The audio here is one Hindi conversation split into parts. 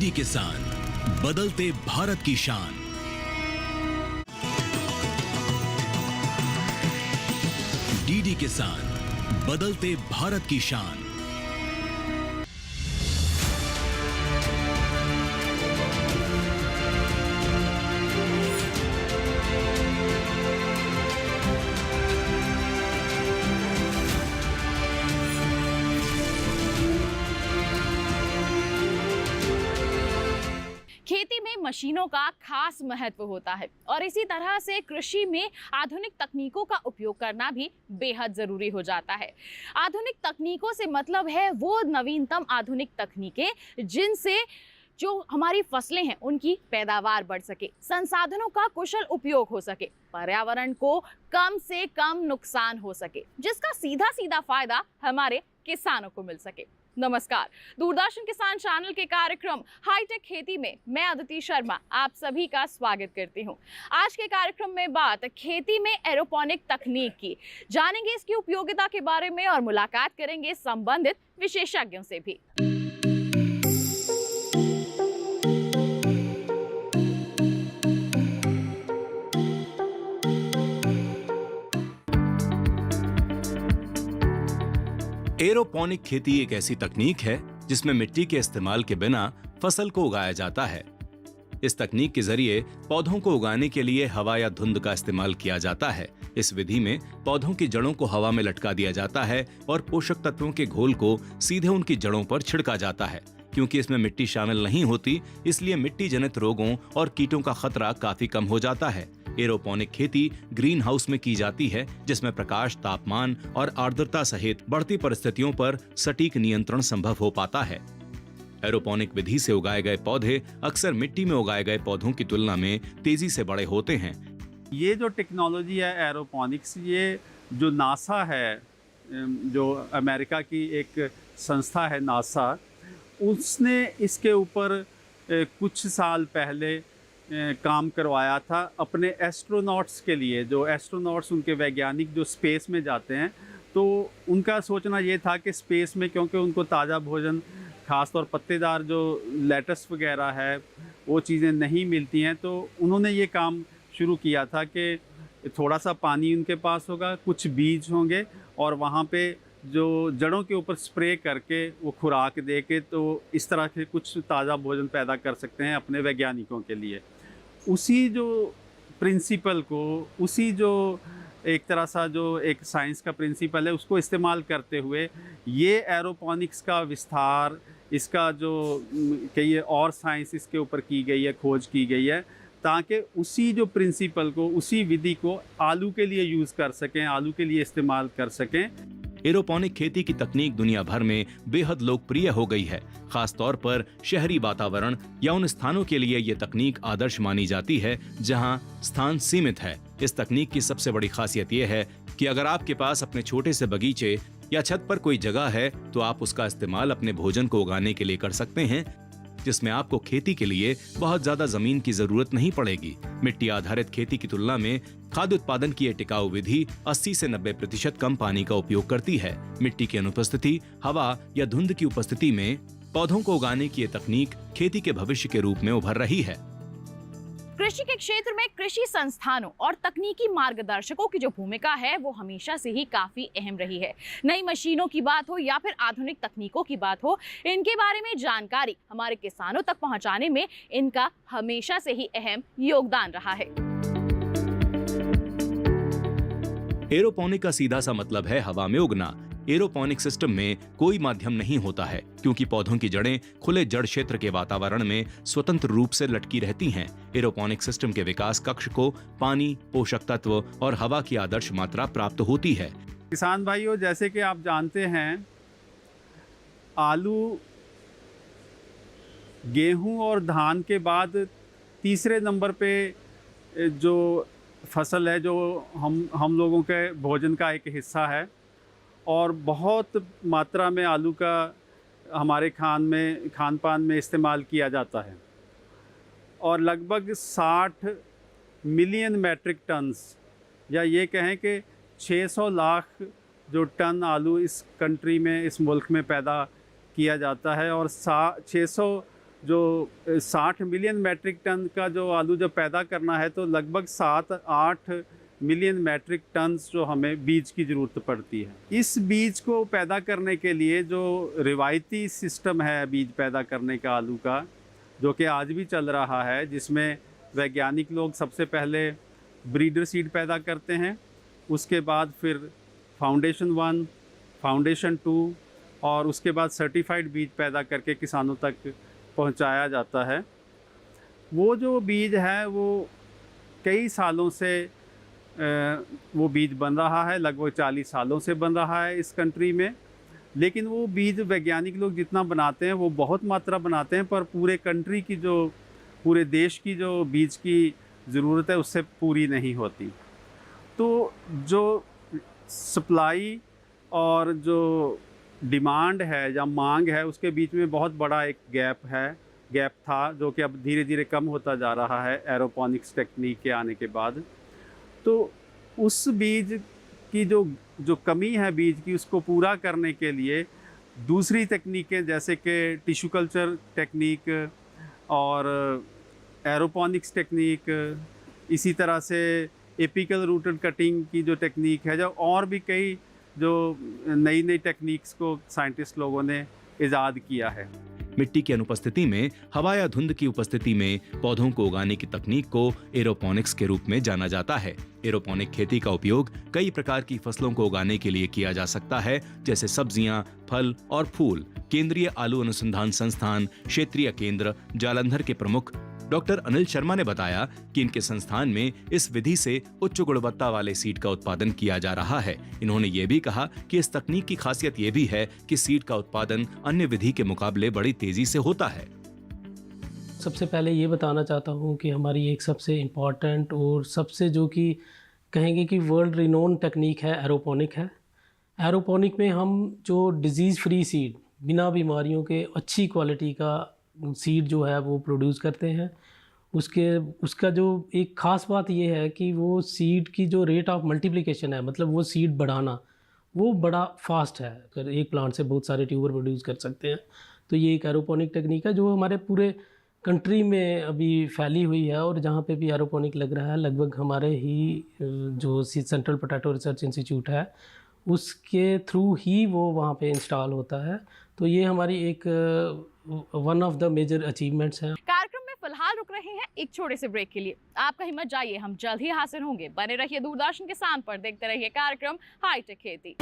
डीडी किसान, बदलते भारत की शान। डीडी किसान, बदलते भारत की शान। खेती में मशीनों का खास महत्व होता है और इसी तरह से कृषि में आधुनिक तकनीकों का उपयोग करना भी बेहद जरूरी हो जाता है। आधुनिक तकनीकों से मतलब है वो नवीनतम आधुनिक तकनीकें जिनसे जो हमारी फसलें हैं उनकी पैदावार बढ़ सके, संसाधनों का कुशल उपयोग हो सके, पर्यावरण को कम से कम नुकसान हो सके, जिसका सीधा सीधा फायदा हमारे किसानों को मिल सके। नमस्कार, दूरदर्शन किसान चैनल के कार्यक्रम हाईटेक खेती में मैं अदिति शर्मा आप सभी का स्वागत करती हूं। आज के कार्यक्रम में बात खेती में एरोपोनिक तकनीक की, जानेंगे इसकी उपयोगिता के बारे में और मुलाकात करेंगे संबंधित विशेषज्ञों से भी। एरोपोनिक खेती एक ऐसी तकनीक है जिसमें मिट्टी के इस्तेमाल के बिना फसल को उगाया जाता है। इस तकनीक के जरिए पौधों को उगाने के लिए हवा या धुंध का इस्तेमाल किया जाता है। इस विधि में पौधों की जड़ों को हवा में लटका दिया जाता है और पोषक तत्वों के घोल को सीधे उनकी जड़ों पर छिड़का जाता है। क्योंकि इसमें मिट्टी शामिल नहीं होती, इसलिए मिट्टी जनित रोगों और कीटों का खतरा काफी कम हो जाता है। एरोपोनिक खेती ग्रीन हाउस में की जाती है, जिसमें प्रकाश, तापमान और आर्द्रता सहित बढ़ती परिस्थितियों पर सटीक नियंत्रण संभव हो पाता है। एरोपोनिक विधि से उगाए गए पौधे अक्सर मिट्टी में उगाए गए पौधों की तुलना में तेजी से बड़े होते हैं। ये जो टेक्नोलॉजी है एरोपोनिक्स, ये जो नासा है, जो अमेरिका की एक संस्था है नासा, उसने इसके ऊपर कुछ साल पहले काम करवाया था अपने एस्ट्रोनॉट्स के लिए। जो एस्ट्रोनॉट्स, उनके वैज्ञानिक जो स्पेस में जाते हैं, तो उनका सोचना ये था कि स्पेस में, क्योंकि उनको ताज़ा भोजन, ख़ासतौर पत्तेदार जो लेटस वगैरह है, वो चीज़ें नहीं मिलती हैं, तो उन्होंने ये काम शुरू किया था कि थोड़ा सा पानी उनके पास होगा, कुछ बीज होंगे और वहाँ पे जो जड़ों के ऊपर स्प्रे करके वो खुराक दे के, तो इस तरह के कुछ ताज़ा भोजन पैदा कर सकते हैं अपने वैज्ञानिकों के लिए। उसी जो प्रिंसिपल को, उसी जो एक तरह सा जो एक साइंस का प्रिंसिपल है, उसको इस्तेमाल करते हुए ये एरोपोनिक्स का विस्तार, इसका जो कई और साइंस इसके ऊपर की गई है, खोज की गई है, ताकि उसी जो प्रिंसिपल को, उसी विधि को आलू के लिए यूज़ कर सकें, आलू के लिए इस्तेमाल कर सकें। एरोपोनिक खेती की तकनीक दुनिया भर में बेहद लोकप्रिय हो गई है। खास तौर पर शहरी वातावरण या उन स्थानों के लिए ये तकनीक आदर्श मानी जाती है जहां स्थान सीमित है। इस तकनीक की सबसे बड़ी खासियत यह है कि अगर आपके पास अपने छोटे से बगीचे या छत पर कोई जगह है, तो आप उसका इस्तेमाल अपने भोजन को उगाने के लिए कर सकते हैं, जिसमें आपको खेती के लिए बहुत ज्यादा जमीन की जरूरत नहीं पड़ेगी। मिट्टी आधारित खेती की तुलना में खाद्य उत्पादन की यह टिकाऊ विधि 80 से 90% कम पानी का उपयोग करती है। मिट्टी की अनुपस्थिति, हवा या धुंध की उपस्थिति में पौधों को उगाने की यह तकनीक खेती के भविष्य के रूप में उभर रही है। कृषि के क्षेत्र में कृषि संस्थानों और तकनीकी मार्गदर्शकों की जो भूमिका है वो हमेशा से ही काफी अहम रही है। नई मशीनों की बात हो या फिर आधुनिक तकनीकों की बात हो, इनके बारे में जानकारी हमारे किसानों तक पहुंचाने में इनका हमेशा से ही अहम योगदान रहा है। एरोपोनिक का सीधा सा मतलब है हवा में उगना। एरोपोनिक सिस्टम में कोई माध्यम नहीं होता है, क्योंकि पौधों की जड़ें खुले जड़ क्षेत्र के वातावरण में स्वतंत्र रूप से लटकी रहती हैं। एरोपोनिक सिस्टम के विकास कक्ष को पानी, पोषक तत्व और हवा की आदर्श मात्रा प्राप्त होती है। किसान भाइयों, जैसे कि आप जानते हैं, आलू, गेहूं और धान के बाद तीसरे नंबर पे जो फसल है, जो हम लोगों के भोजन का एक हिस्सा है, और बहुत मात्रा में आलू का हमारे खान पान में इस्तेमाल किया जाता है। और लगभग 60 मिलियन मैट्रिक टन्स, या ये कहें कि 600 लाख जो टन आलू इस कंट्री में, इस मुल्क में पैदा किया जाता है, और 600 जो 60 मिलियन मैट्रिक टन का जो आलू जब पैदा करना है तो लगभग 7-8 मिलियन मैट्रिक टन्स जो हमें बीज की ज़रूरत पड़ती है। इस बीज को पैदा करने के लिए जो रिवायती सिस्टम है बीज पैदा करने का आलू का, जो कि आज भी चल रहा है, जिसमें वैज्ञानिक लोग सबसे पहले ब्रीडर सीड पैदा करते हैं, उसके बाद फिर फाउंडेशन 1, फाउंडेशन 2 और उसके बाद सर्टिफाइड बीज पैदा करके किसानों तक पहुंचाया जाता है। वो जो बीज है वो कई सालों से वो बीज बन रहा है, लगभग 40 सालों से बन रहा है इस कंट्री में। लेकिन वो बीज वैज्ञानिक लोग जितना बनाते हैं वो बहुत मात्रा बनाते हैं, पर पूरे कंट्री की जो पूरे देश की जो बीज की ज़रूरत है उससे पूरी नहीं होती। तो जो सप्लाई और जो डिमांड है या मांग है उसके बीच में बहुत बड़ा एक गैप था, जो कि अब धीरे धीरे कम होता जा रहा है एरोपोनिक्स टेक्निक के आने के बाद। तो उस बीज की जो कमी है बीज की, उसको पूरा करने के लिए दूसरी तकनीकें जैसे कि टिश्यू कल्चर टेक्निक और एरोपोनिक्स टेक्निक, इसी तरह से एपिकल रूटेड कटिंग की जो टेक्निक है, जो और भी कई जो नई नई टेक्निक्स को साइंटिस्ट लोगों ने इजाद किया है। मिट्टी की अनुपस्थिति में हवा या धुंध की उपस्थिति में पौधों को उगाने की तकनीक को एरोपोनिक्स के रूप में जाना जाता है। एरोपोनिक खेती का उपयोग कई प्रकार की फसलों को उगाने के लिए किया जा सकता है, जैसे सब्जियां, फल और फूल। केंद्रीय आलू अनुसंधान संस्थान क्षेत्रीय केंद्र जालंधर के प्रमुख डॉक्टर अनिल शर्मा ने बताया कि इनके संस्थान में इस विधि से उच्च गुणवत्ता वाले सीड का उत्पादन किया जा रहा है। इन्होंने ये भी कहा कि इस तकनीक की खासियत ये भी है कि सीड का उत्पादन अन्य विधि के मुकाबले बड़ी तेजी से होता है। सबसे पहले ये बताना चाहता हूँ कि हमारी एक सबसे इम्पॉर्टेंट और सबसे जो कि कहेंगे कि वर्ल्ड रिनोन टेक्निक है, एरोपोनिक है। एरोपोनिक में हम जो डिज़ीज़ फ्री सीड, बिना बीमारियों के अच्छी क्वालिटी का सीड जो है वो प्रोड्यूस करते हैं। उसका जो एक ख़ास बात ये है कि वो सीड की जो रेट ऑफ मल्टीप्लिकेशन है, मतलब वो सीड बढ़ाना, वो बड़ा फास्ट है। अगर एक प्लांट से बहुत सारे ट्यूबर प्रोड्यूस कर सकते हैं, तो ये एक एरोपोनिक टेक्निक है जो हमारे पूरे कंट्री में अभी फैली हुई है। और जहाँ पे भी एरोपोनिक लग रहा है, लगभग हमारे ही जो सेंट्रल पोटैटो रिसर्च इंस्टीट्यूट है उसके थ्रू ही वो वहाँ पे इंस्टॉल होता है। तो ये हमारी एक one of the major achievements हैं। कार्यक्रम में फिलहाल रुक रहे हैं एक छोटे से ब्रेक के लिए। आप कहीं मत जाइए, हम जल्द ही हाजिर होंगे। बने रहिए दूरदर्शन किसान पर, देखते रहिए कार्यक्रम हाईटेक खेती।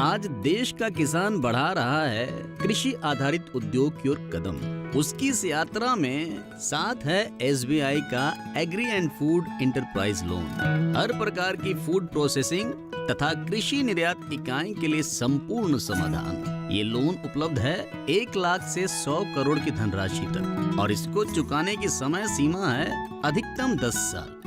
आज देश का किसान बढ़ा रहा है कृषि आधारित उद्योग की ओर कदम। उसकी इस यात्रा में साथ है SBI का agri and food enterprise loan. हर प्रकार की फूड प्रोसेसिंग तथा कृषि निर्यात इकाई के लिए संपूर्ण समाधान। ये लोन उपलब्ध है 1 लाख से 100 करोड़ की धनराशि तक, और इसको चुकाने की समय सीमा है अधिकतम 10 साल।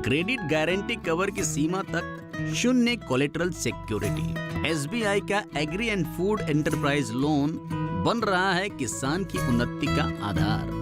क्रेडिट गारंटी कवर की सीमा तक 0 कोलेटरल सिक्योरिटी। SBI का agri and food enterprise loan बन रहा है किसान की उन्नति का आधार।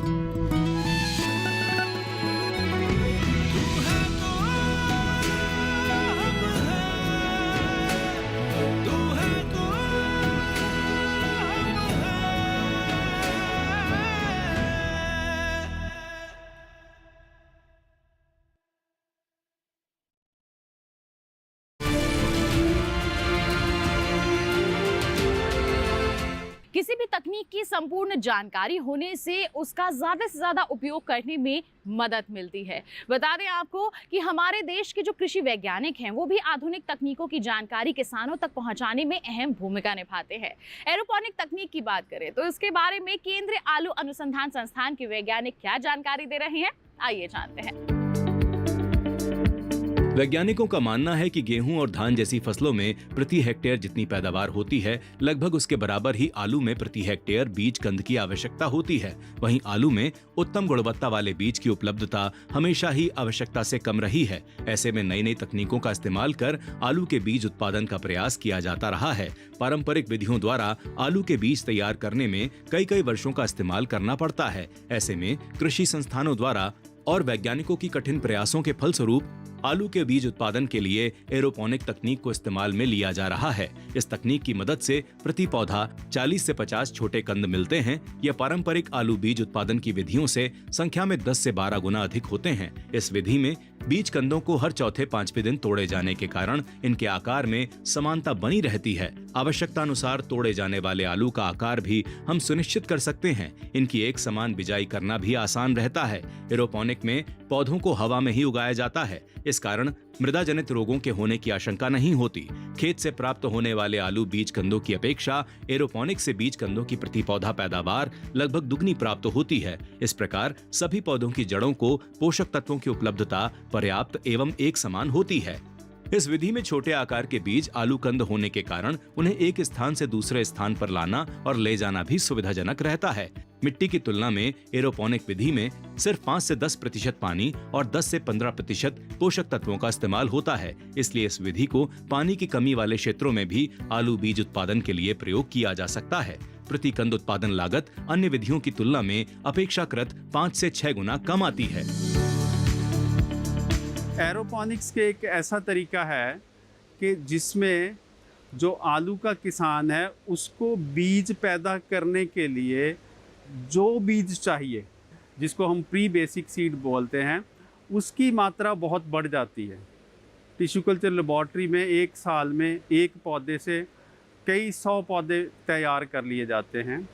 किसी भी तकनीक की संपूर्ण जानकारी होने से उसका ज़्यादा से ज़्यादा उपयोग करने में मदद मिलती है। बता दें आपको कि हमारे देश के जो कृषि वैज्ञानिक हैं वो भी आधुनिक तकनीकों की जानकारी किसानों तक पहुंचाने में अहम भूमिका निभाते हैं। एरोपोनिक तकनीक की बात करें तो इसके बारे में केंद्रीय आलू अनुसंधान संस्थान के वैज्ञानिक क्या जानकारी दे रहे हैं, आइए जानते हैं। वैज्ञानिकों का मानना है कि गेहूं और धान जैसी फसलों में प्रति हेक्टेयर जितनी पैदावार होती है, लगभग उसके बराबर ही आलू में प्रति हेक्टेयर बीज कंद की आवश्यकता होती है। वहीं आलू में उत्तम गुणवत्ता वाले बीज की उपलब्धता हमेशा ही आवश्यकता से कम रही है। ऐसे में नई नई तकनीकों का इस्तेमाल कर आलू के बीज उत्पादन का प्रयास किया जाता रहा है। पारंपरिक विधियों द्वारा आलू के बीज तैयार करने में कई वर्षों का इस्तेमाल करना पड़ता है। ऐसे में कृषि संस्थानों द्वारा और वैज्ञानिकों की कठिन प्रयासों के फलस्वरूप आलू के बीज उत्पादन के लिए एरोपोनिक तकनीक को इस्तेमाल में लिया जा रहा है। इस तकनीक की मदद से प्रति पौधा 40 से 50 छोटे कंद मिलते हैं। यह पारंपरिक आलू बीज उत्पादन की विधियों से संख्या में 10 से 12 गुना अधिक होते हैं। इस विधि में बीज कंदों को हर चौथे पांचवें दिन तोड़े जाने के कारण इनके आकार में समानता बनी रहती है। आवश्यकता अनुसार तोड़े जाने वाले आलू का आकार भी हम सुनिश्चित कर सकते हैं। इनकी एक समान बिजाई करना भी आसान रहता है। एरोपोनिक में पौधों को हवा में ही उगाया जाता है। इस कारण मृदा जनित रोगों के होने की आशंका नहीं होती। खेत से प्राप्त होने वाले आलू बीज कंदों की अपेक्षा एरोपोनिक से बीज कंदों की प्रति पौधा पैदावार लगभग दुगनी प्राप्त होती है। इस प्रकार सभी पौधों की जड़ों को पोषक तत्वों की उपलब्धता पर्याप्त एवं एक समान होती है। इस विधि में छोटे आकार के बीज आलू कंद होने के कारण उन्हें एक स्थान से दूसरे स्थान पर लाना और ले जाना भी सुविधाजनक रहता है। मिट्टी की तुलना में एरोपोनिक विधि में सिर्फ 5 से 10% पानी और 10 से 15% पोषक तत्वों का इस्तेमाल होता है। इसलिए इस विधि को पानी की कमी वाले क्षेत्रों में भी आलू बीज उत्पादन के लिए प्रयोग किया जा सकता है। प्रति कंद उत्पादन लागत अन्य विधियों की तुलना में अपेक्षाकृत 5 से 6 गुना कम आती है। एरोपोनिक्स के एक ऐसा तरीका है कि जिसमें जो आलू का किसान है उसको बीज पैदा करने के लिए जो बीज चाहिए, जिसको हम प्री बेसिक सीड बोलते हैं, उसकी मात्रा बहुत बढ़ जाती है। टिश्यू कल्चर लेबॉर्ट्री में एक साल में एक पौधे से कई 100 पौधे तैयार कर लिए जाते हैं।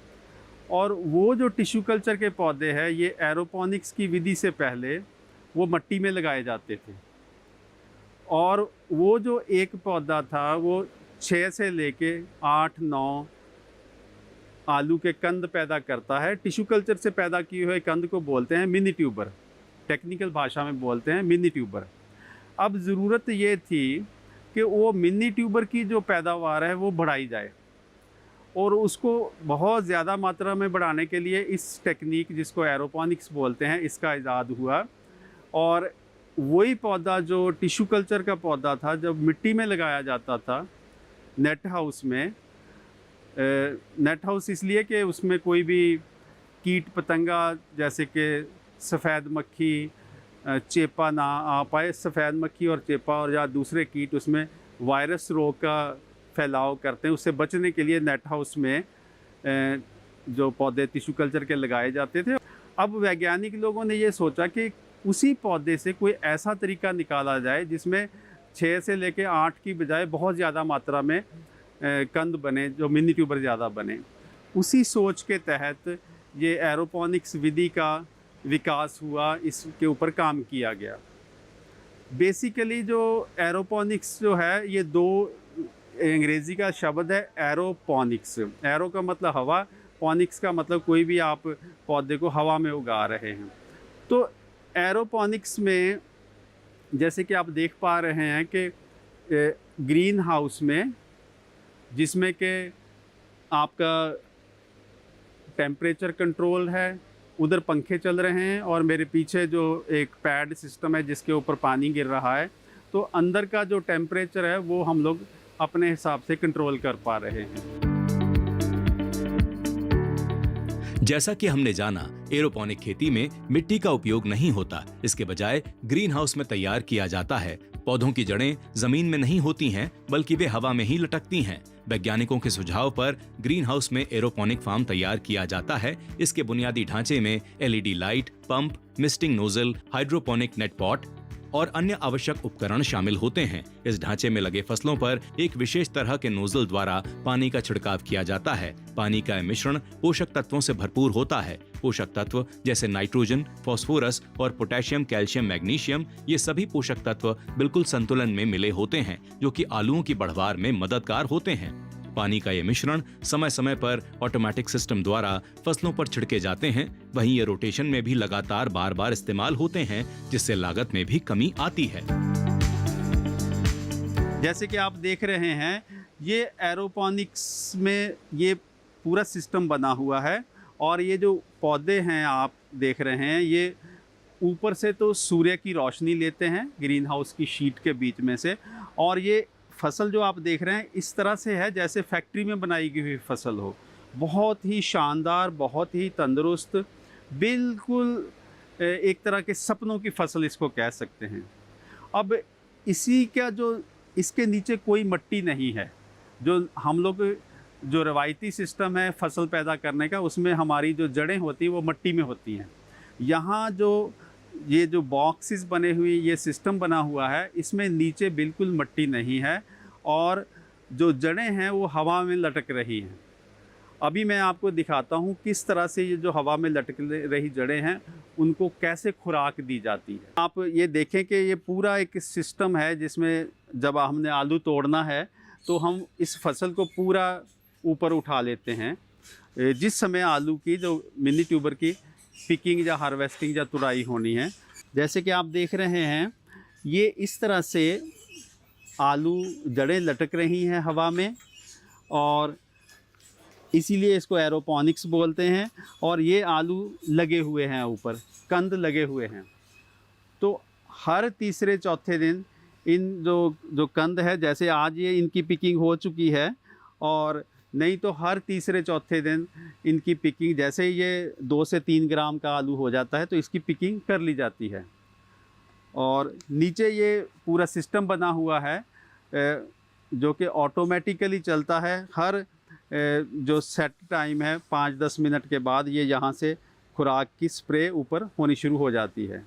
और वो जो टिश्यू कल्चर के पौधे हैं, ये एरोपोनिक्स की विधि से पहले वो मिट्टी में लगाए जाते थे। और वो जो एक पौधा था वो 6 से लेके 8-9 आलू के कंद पैदा करता है। टिश्यू कल्चर से पैदा किए हुए कंद को बोलते हैं मिनी ट्यूबर, टेक्निकल भाषा में बोलते हैं मिनी ट्यूबर। अब ज़रूरत ये थी कि वो मिनी ट्यूबर की जो पैदावार है वो बढ़ाई जाए, और उसको बहुत ज़्यादा मात्रा में बढ़ाने के लिए इस टेक्निक जिसको एरोपोनिक्स बोलते हैं इसका इजाद हुआ। और वही पौधा जो टिश्यू कल्चर का पौधा था, जब मिट्टी में लगाया जाता था नेट हाउस में, नेट हाउस इसलिए कि उसमें कोई भी कीट पतंगा जैसे कि सफ़ेद मक्खी, चेपा ना आ पाए। सफ़ेद मक्खी और चेपा और या दूसरे कीट उसमें वायरस रोग का फैलाव करते हैं, उससे बचने के लिए नेट हाउस में जो पौधे टिश्यू कल्चर के लगाए जाते थे। अब वैज्ञानिक लोगों ने ये सोचा कि उसी पौधे से कोई ऐसा तरीका निकाला जाए जिसमें 6 से लेके 8 की बजाय बहुत ज़्यादा मात्रा में कंद बने, जो मिनी ट्यूबर ज़्यादा बने। उसी सोच के तहत ये एरोपोनिक्स विधि का विकास हुआ, इसके ऊपर काम किया गया। बेसिकली जो एरोपोनिक्स जो है, ये 2 अंग्रेज़ी का शब्द है एरोपोनिक्स। एरो का मतलब हवा, पोनिक्स का मतलब कोई भी आप पौधे को हवा में उगा रहे हैं। तो एरोपोनिक्स में जैसे कि आप देख पा रहे हैं कि ग्रीन हाउस में, जिसमें कि आपका टेम्परेचर कंट्रोल है, उधर पंखे चल रहे हैं और मेरे पीछे जो एक पैड सिस्टम है जिसके ऊपर पानी गिर रहा है, तो अंदर का जो टेम्परेचर है वो हम लोग अपने हिसाब से कंट्रोल कर पा रहे हैं। जैसा कि हमने जाना, एरोपोनिक खेती में मिट्टी का उपयोग नहीं होता। इसके बजाय ग्रीन हाउस में तैयार किया जाता है। पौधों की जड़ें जमीन में नहीं होती हैं, बल्कि वे हवा में ही लटकती हैं। वैज्ञानिकों के सुझाव पर ग्रीन हाउस में एरोपोनिक फार्म तैयार किया जाता है। इसके बुनियादी ढांचे में LED light, pump, misting nozzle, hydroponic net pot और अन्य आवश्यक उपकरण शामिल होते हैं। इस ढांचे में लगे फसलों पर एक विशेष तरह के नोजल द्वारा पानी का छिड़काव किया जाता है। पानी का मिश्रण पोषक तत्वों से भरपूर होता है। पोषक तत्व जैसे नाइट्रोजन, फास्फोरस और पोटेशियम, कैल्शियम, मैग्नीशियम, ये सभी पोषक तत्व बिल्कुल संतुलन में मिले होते हैं, जो कि आलूओं की बढ़वार में मददगार होते हैं। पानी का ये मिश्रण समय समय पर ऑटोमेटिक सिस्टम द्वारा फसलों पर छिड़के जाते हैं। वहीं ये रोटेशन में भी लगातार बार बार इस्तेमाल होते हैं, जिससे लागत में भी कमी आती है। जैसे कि आप देख रहे हैं, ये एरोपोनिक्स में ये पूरा सिस्टम बना हुआ है, और ये जो पौधे हैं आप देख रहे हैं, ये ऊपर से तो सूर्य की रोशनी लेते हैं ग्रीन हाउस की शीट के बीच में से, और ये फसल जो आप देख रहे हैं इस तरह से है जैसे फैक्ट्री में बनाई गई हुई फसल हो। बहुत ही शानदार, बहुत ही तंदुरुस्त, बिल्कुल एक तरह के सपनों की फसल इसको कह सकते हैं। अब इसी का जो इसके नीचे कोई मिट्टी नहीं है। जो हम लोग जो रवायती सिस्टम है फसल पैदा करने का, उसमें हमारी जो जड़ें होती हैं वो मिट्टी में होती हैं। यहाँ जो ये जो बॉक्सेस बने हुए ये सिस्टम बना हुआ है, इसमें नीचे बिल्कुल मिट्टी नहीं है और जो जड़ें हैं वो हवा में लटक रही हैं। अभी मैं आपको दिखाता हूँ किस तरह से ये जो हवा में लटक रही जड़ें हैं उनको कैसे खुराक दी जाती है। आप ये देखें कि ये पूरा एक सिस्टम है जिसमें जब हमने आलू तोड़ना है तो हम इस फसल को पूरा ऊपर उठा लेते हैं। जिस समय आलू की जो मिनी ट्यूबर की पिकिंग या हार्वेस्टिंग या तुड़ाई होनी है, जैसे कि आप देख रहे हैं ये इस तरह से आलू जड़ें लटक रही हैं हवा में और इसीलिए इसको एरोपोनिक्स बोलते हैं। और ये आलू लगे हुए हैं, ऊपर कंद लगे हुए हैं। तो हर तीसरे चौथे दिन इन जो कंद है, जैसे आज ये इनकी पिकिंग हो चुकी है और नहीं तो हर तीसरे चौथे दिन इनकी पिकिंग, जैसे ये 2 से 3 ग्राम का आलू हो जाता है तो इसकी पिकिंग कर ली जाती है। और नीचे ये पूरा सिस्टम बना हुआ है जो कि ऑटोमेटिकली चलता है। हर जो सेट टाइम है 5-10 मिनट के बाद ये यहाँ से खुराक की स्प्रे ऊपर होनी शुरू हो जाती है।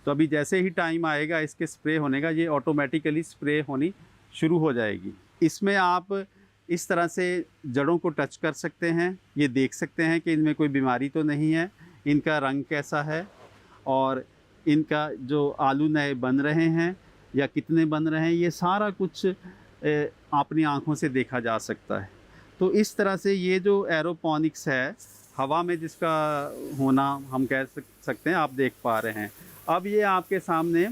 तो अभी जैसे ही टाइम आएगा इसके स्प्रे होने का, ये ऑटोमेटिकली स्प्रे होनी शुरू हो जाएगी। इसमें आप इस तरह से जड़ों को टच कर सकते हैं, ये देख सकते हैं कि इनमें कोई बीमारी तो नहीं है, इनका रंग कैसा है और इनका जो आलू नए बन रहे हैं या कितने बन रहे हैं, ये सारा कुछ अपनी आँखों से देखा जा सकता है। तो इस तरह से ये जो एरोपोनिक्स है, हवा में जिसका होना हम कह सकते हैं, आप देख पा रहे हैं। अब ये आपके सामने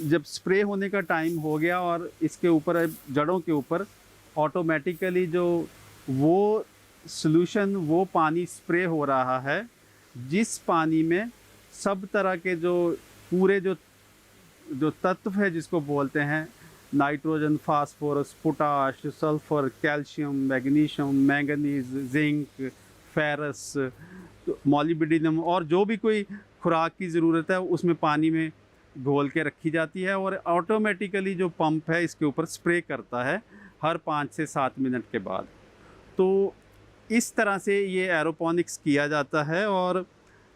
जब स्प्रे होने का टाइम हो गया और इसके ऊपर जड़ों के ऊपर ऑटोमेटिकली जो वो सॉल्यूशन, वो पानी स्प्रे हो रहा है जिस पानी में सब तरह के जो पूरे जो तत्व है जिसको बोलते हैं nitrogen, phosphorus, potash, sulphur, calcium, magnesium, manganese, zinc, ferrous, molybdenum और जो भी कोई खुराक की ज़रूरत है उसमें पानी में घोल के रखी जाती है और ऑटोमेटिकली जो पंप है इसके ऊपर स्प्रे करता है हर 5 से 7 मिनट के बाद। तो इस तरह से ये एरोपोनिक्स किया जाता है और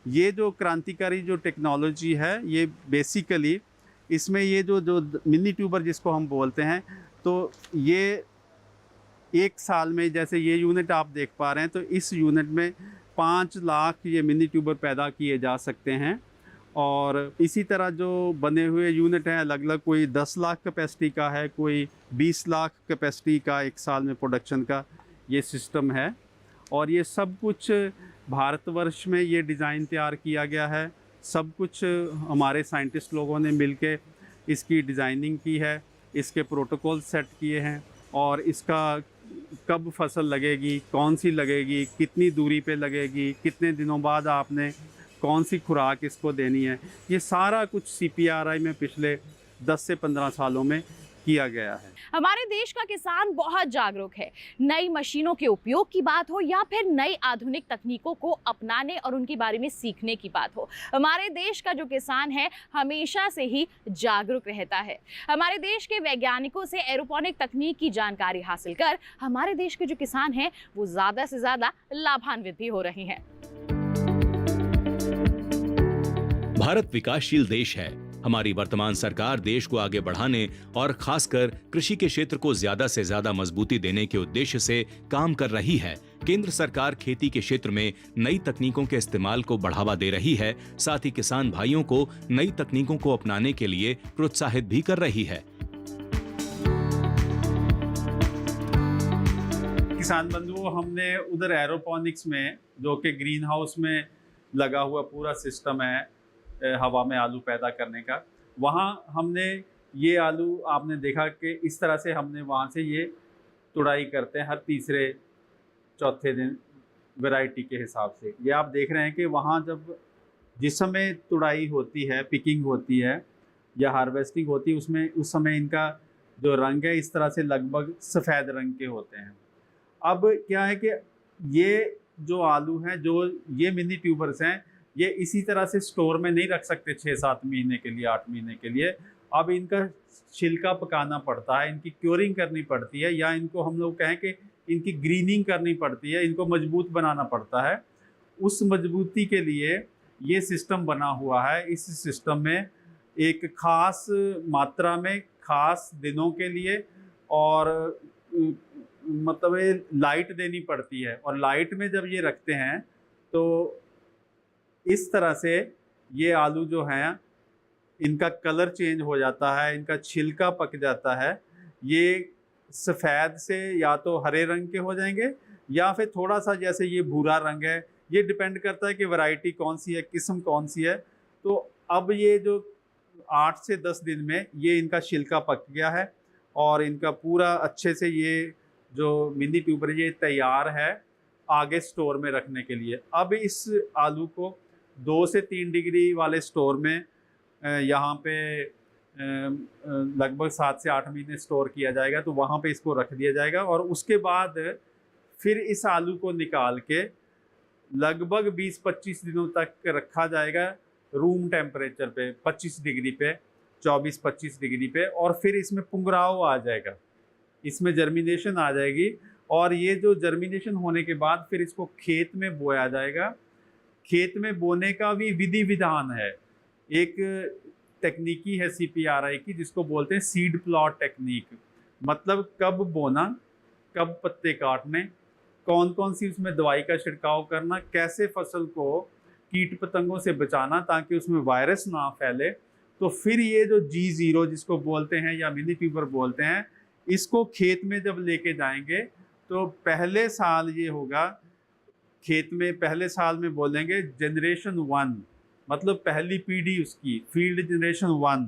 ये जो क्रांतिकारी जो टेक्नोलॉजी है, ये बेसिकली इसमें ये जो मिनी ट्यूबर जिसको हम बोलते हैं, तो ये 1 साल में, जैसे ये यूनिट आप देख पा रहे हैं, तो इस यूनिट में 5 लाख ये मिनी ट्यूबर पैदा किए जा सकते हैं। और इसी तरह जो बने हुए यूनिट हैं अलग अलग, कोई 10 लाख कैपेसिटी का है, कोई 20 लाख कैपेसिटी का 1 साल में प्रोडक्शन का ये सिस्टम है। और ये सब कुछ भारतवर्ष में ये डिज़ाइन तैयार किया गया है। सब कुछ हमारे साइंटिस्ट लोगों ने मिलके इसकी डिज़ाइनिंग की है, इसके प्रोटोकॉल सेट किए हैं और इसका कब फसल लगेगी, कौन सी लगेगी, कितनी दूरी पे लगेगी, कितने दिनों बाद आपने कौन सी खुराक इसको देनी है, ये सारा कुछ CPRI में पिछले 10 से 15 सालों में किया गया है। हमारे देश का किसान बहुत जागरूक है। नई मशीनों के उपयोग की बात हो या फिर नई आधुनिक तकनीकों को अपनाने और उनके बारे में सीखने की बात हो, हमारे देश का जो किसान है हमेशा से ही जागरूक रहता है। हमारे देश के वैज्ञानिकों से एरोपोनिक तकनीक की जानकारी हासिल कर हमारे देश के जो किसान हैं वो ज़्यादा से ज़्यादा लाभान्वित भी हो रहे हैं। भारत विकासशील देश है। हमारी वर्तमान सरकार देश को आगे बढ़ाने और खासकर कृषि के क्षेत्र को ज्यादा से ज्यादा मजबूती देने के उद्देश्य से काम कर रही है। केंद्र सरकार खेती के क्षेत्र में नई तकनीकों के इस्तेमाल को बढ़ावा दे रही है, साथ ही किसान भाइयों को नई तकनीकों को अपनाने के लिए प्रोत्साहित भी कर रही है। किसान बंधुओं, हमने उधर एरोपोनिक्स में, जो कि ग्रीन हाउस में लगा हुआ पूरा सिस्टम है हवा में आलू पैदा करने का, वहाँ हमने ये आलू आपने देखा कि इस तरह से हमने वहाँ से ये तुड़ाई करते हैं हर तीसरे चौथे दिन वैरायटी के हिसाब से। ये आप देख रहे हैं कि वहाँ जब जिस समय तुड़ाई होती है, पिकिंग होती है या हार्वेस्टिंग होती है, उसमें उस समय इनका जो रंग है इस तरह से लगभग सफ़ेद रंग के होते हैं। अब क्या है कि ये जो आलू हैं, जो ये मिनी ट्यूबर्स हैं, ये इसी तरह से स्टोर में नहीं रख सकते 6-7 महीने के लिए, 8 महीने के लिए। अब इनका छिलका पकाना पड़ता है, इनकी क्योरिंग करनी पड़ती है, या इनको हम लोग कहें कि इनकी ग्रीनिंग करनी पड़ती है, इनको मजबूत बनाना पड़ता है। उस मजबूती के लिए ये सिस्टम बना हुआ है। इस सिस्टम में एक ख़ास मात्रा में ख़ास दिनों के लिए और मतलब ये लाइट देनी पड़ती है, और लाइट में जब ये रखते हैं तो इस तरह से ये आलू जो हैं इनका कलर चेंज हो जाता है, इनका छिलका पक जाता है। ये सफ़ेद से या तो हरे रंग के हो जाएंगे या फिर थोड़ा सा जैसे ये भूरा रंग है, ये डिपेंड करता है कि वैरायटी कौन सी है, किस्म कौन सी है। तो अब ये जो 8 से 10 दिन में ये इनका छिलका पक गया है और इनका पूरा अच्छे से ये जो मिनी ट्यूबर ये तैयार है आगे स्टोर में रखने के लिए। अब इस आलू को 2 से 3 डिग्री वाले स्टोर में यहाँ पे लगभग 7 से 8 महीने स्टोर किया जाएगा, तो वहाँ पे इसको रख दिया जाएगा। और उसके बाद फिर इस आलू को निकाल के लगभग 20-25 दिनों तक रखा जाएगा रूम टेम्परेचर पे, 25 डिग्री पे, 24-25 डिग्री पे, और फिर इसमें पुंगराव आ जाएगा, इसमें जर्मिनेशन आ जाएगी। और ये जो जर्मिनेशन होने के बाद फिर इसको खेत में बोया जाएगा। खेत में बोने का भी विधि विधान है, एक तकनीकी है CPRI की जिसको बोलते हैं सीड प्लॉट टेक्निक। मतलब कब बोना, कब पत्ते काटने, कौन कौन सी उसमें दवाई का छिड़काव करना, कैसे फसल को कीट पतंगों से बचाना ताकि उसमें वायरस ना फैले। तो फिर ये जो G0 जिसको बोलते हैं या मिनी ट्यूबर बोलते हैं, इसको खेत में जब लेके जाएंगे तो पहले साल ये होगा खेत में, पहले साल में बोलेंगे जनरेशन 1, मतलब पहली पीढ़ी उसकी, फील्ड जनरेशन 1।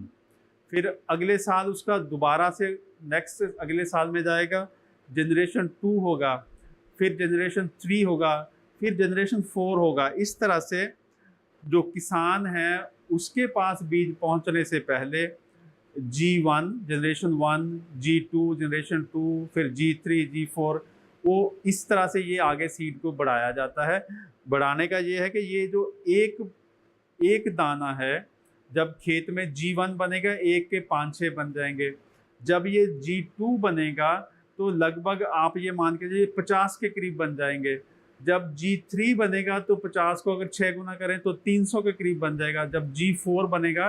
फिर अगले साल उसका दोबारा से नेक्स्ट अगले साल में जाएगा, जनरेशन 2 होगा, फिर जनरेशन 3 होगा, फिर जनरेशन 4 होगा। इस तरह से जो किसान है उसके पास बीज पहुंचने से पहले G1 जनरेशन 1, G2 जनरेशन 2, फिर G3, G4, वो इस तरह से ये आगे सीड को बढ़ाया जाता है। बढ़ाने का ये है कि ये जो एक दाना है, जब खेत में G1 बनेगा, एक के 5-6 बन जाएंगे। जब ये G2 बनेगा तो लगभग आप ये मान के चलिए 50 के करीब बन जाएंगे। जब G3 बनेगा तो 50 को अगर 6 गुना करें तो 300 के करीब बन जाएगा। जब G4 बनेगा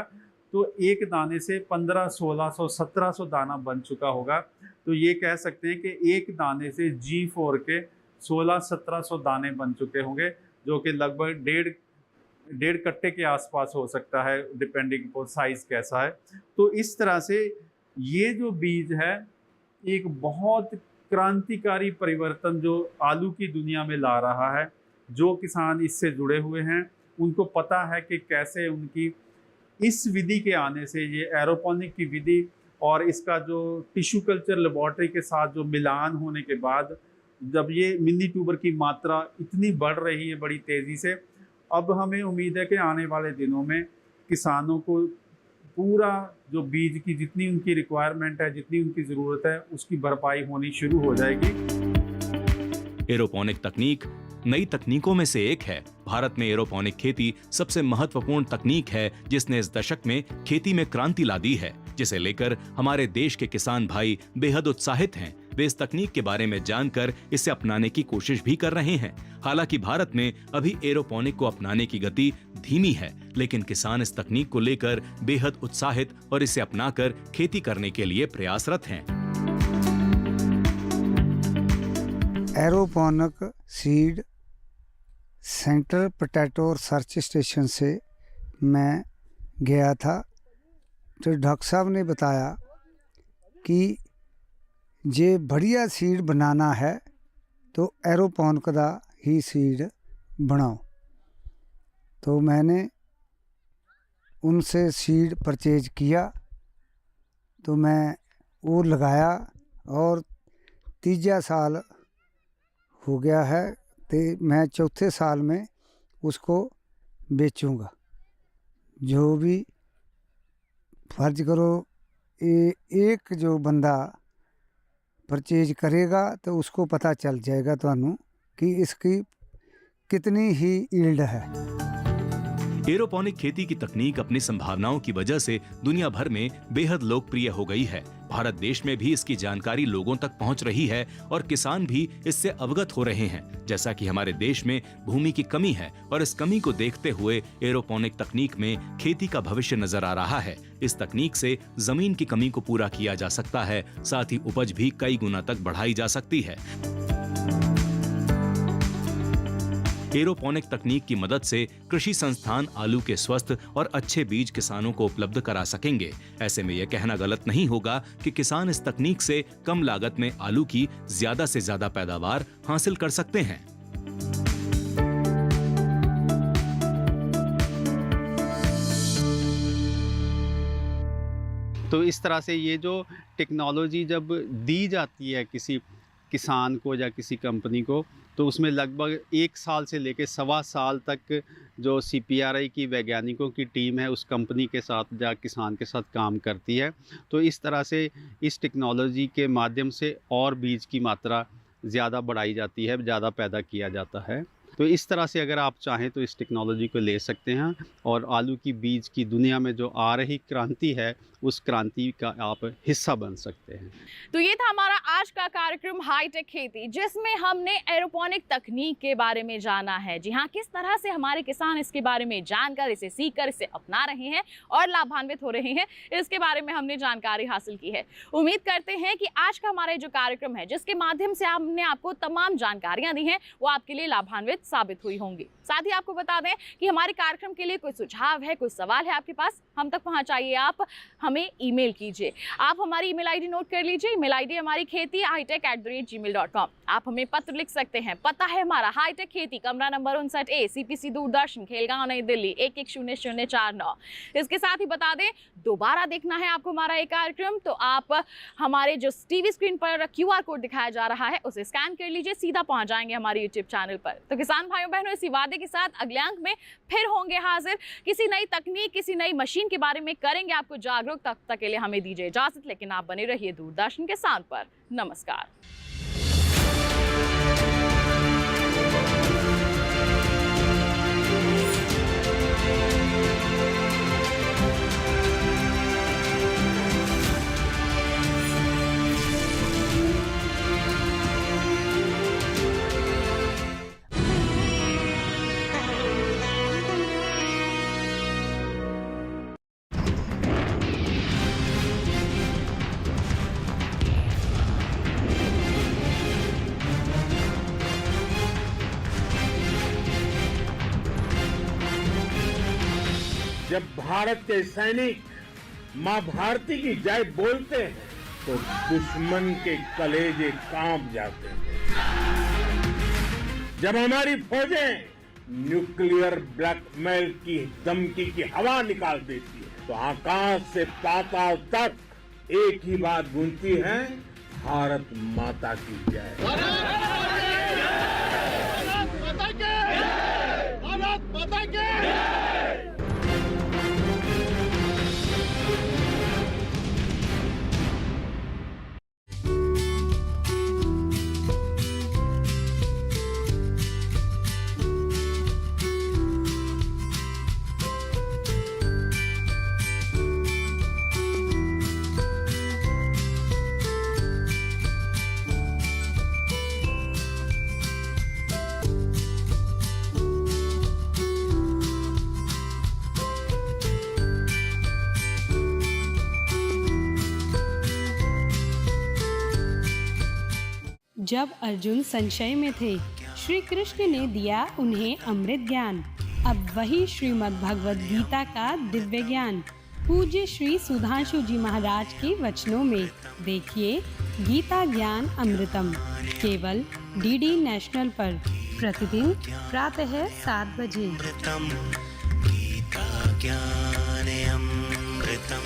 तो एक दाने से 1500, 1600, 1700 दाना बन चुका होगा। तो ये कह सकते हैं कि एक दाने से G4 के 1600-1700 दाने बन चुके होंगे, जो कि लगभग डेढ़ कट्टे के आसपास हो सकता है, डिपेंडिंग अपॉन साइज़ कैसा है। तो इस तरह से ये जो बीज है एक बहुत क्रांतिकारी परिवर्तन जो आलू की दुनिया में ला रहा है। जो किसान इससे जुड़े हुए हैं उनको पता है कि कैसे उनकी इस विधि के आने से, ये एरोपोनिक की विधि और इसका जो टिश्यू कल्चर लेबॉर्ट्री के साथ जो मिलान होने के बाद जब ये मिनी ट्यूबर की मात्रा इतनी बढ़ रही है बड़ी तेज़ी से, अब हमें उम्मीद है कि आने वाले दिनों में किसानों को पूरा जो बीज की जितनी उनकी रिक्वायरमेंट है, जितनी उनकी ज़रूरत है, उसकी भरपाई होनी शुरू हो जाएगी। एरोपोनिक तकनीक नई तकनीकों में से एक है। भारत में एरोपोनिक खेती सबसे महत्वपूर्ण तकनीक है जिसने इस दशक में खेती में क्रांति ला दी है, जिसे लेकर हमारे देश के किसान भाई बेहद उत्साहित हैं। वे इस तकनीक के बारे में जानकर इसे अपनाने की कोशिश भी कर रहे हैं। हालांकि भारत में अभी एरोपोनिक को अपनाने की गति धीमी है, लेकिन किसान इस तकनीक को लेकर बेहद उत्साहित और इसे अपनाकर खेती करने के लिए प्रयासरत हैं। Aeroponic seed central potato research station से मैं गया था, तो डॉक्टर साहब ने बताया कि जे बढ़िया सीड बनाना है तो एरोपोनिक दा ही सीड बनाओ। तो मैंने उनसे सीड परचेज किया, तो मैं वो लगाया और तीजा साल हो गया है, तो मैं चौथे साल में उसको बेचूंगा। जो भी फर्ज करो एक जो बंदा परचेज करेगा तो उसको पता चल जाएगा थानू कि इसकी कितनी ही ईल्ड है। एरोपोनिक खेती की तकनीक अपनी संभावनाओं की वजह से दुनिया भर में बेहद लोकप्रिय हो गई है। भारत देश में भी इसकी जानकारी लोगों तक पहुंच रही है और किसान भी इससे अवगत हो रहे हैं। जैसा कि हमारे देश में भूमि की कमी है और इस कमी को देखते हुए एरोपोनिक तकनीक में खेती का भविष्य नजर आ रहा है। इस तकनीक से जमीन की कमी को पूरा किया जा सकता है, साथ ही उपज भी कई गुना तक बढ़ाई जा सकती है। एरोपोनिक तकनीक की मदद से कृषि संस्थान आलू के स्वस्थ और अच्छे बीज किसानों को उपलब्ध करा सकेंगे। ऐसे में यह कहना गलत नहीं होगा कि किसान इस तकनीक से कम लागत में आलू की ज्यादा से ज्यादा पैदावार हासिल कर सकते हैं। तो इस तरह से ये जो टेक्नोलॉजी जब दी जाती है किसी किसान को या किसी कंपनी को, तो उसमें लगभग 1 साल से लेकर 1.25 साल तक जो CPRI की वैज्ञानिकों की टीम है उस कंपनी के साथ या किसान के साथ काम करती है। तो इस तरह से इस टेक्नोलॉजी के माध्यम से और बीज की मात्रा ज़्यादा बढ़ाई जाती है, ज़्यादा पैदा किया जाता है। तो इस तरह से अगर आप चाहें तो इस टेक्नोलॉजी को ले सकते हैं और आलू की बीज की दुनिया में जो आ रही क्रांति है उस क्रांति का आप हिस्सा बन सकते हैं। तो ये था हमारा आज का कार्यक्रम हाईटेक खेती, जिसमें हमने एरोपोनिक तकनीक के बारे में जाना है। जी हाँ, किस तरह से हमारे किसान इसके बारे में जानकर, इसे सीखकर, इसे अपना रहे हैं और लाभान्वित हो रहे हैं, इसके बारे में हमने जानकारी हासिल की है। उम्मीद करते हैं कि आज का हमारा जो कार्यक्रम है, जिसके माध्यम से हमने आपको तमाम जानकारियां दी हैं, वो आपके लिए लाभान्वित साबित हुई होंगी। साथ ही आपको बता दें कि हमारे कार्यक्रम के लिए कोई सुझाव है, कोई सवाल है आपके पास, हम तक पहुंचाइए। आप हमें ईमेल कीजिए। आप हमारी ईमेल आईडी नोट कर लीजिए। ईमेल आईडी हमारी खेती@gmail.com। आप हमें पत्र लिख सकते हैं। पता है हमारा हाईटेक खेती, कमरा number 59A, CPC Doordarshan, Khelgaon, नई दिल्ली 110049। इसके साथ ही बता दें, दोबारा देखना है आपको हमारा एक कार्यक्रम, तो आप हमारे जो टीवी स्क्रीन पर QR कोड दिखाया जा रहा है उसे स्कैन कर लीजिए, सीधा पहुंच जाएंगे हमारे YouTube चैनल पर। तो किसान भाइयों बहनों, इसी वादे के साथ अगले अंक में फिर होंगे हाजिर। किसी नई तकनीक, किसी नई मशीन के बारे में करेंगे आपको जागरूक। तब तक के लिए हमें दीजिए इजाजत, लेकिन आप बने रहिए दूरदर्शन किसान पर। नमस्कार। जब भारत के सैनिक मां भारती की जय बोलते हैं तो दुश्मन के कलेजे कांप जाते हैं। जब हमारी फौजें न्यूक्लियर ब्लैकमेल की धमकी की हवा निकाल देती है तो आकाश से पाताल तक एक ही बात गूंजती है, भारत माता की जय। भारत माता की जब अर्जुन संशय में थे, श्री कृष्ण ने दिया उन्हें अमृत ज्ञान। अब वही श्रीमद् भगवद गीता का दिव्य ज्ञान पूज्य श्री सुधांशु जी महाराज के वचनों में देखिए गीता ज्ञान अमृतम, केवल DD नेशनल पर प्रतिदिन प्रातः 7 बजे। गीता ज्ञान अमृतम।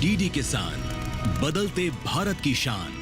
डीडी किसान, बदलते भारत की शान।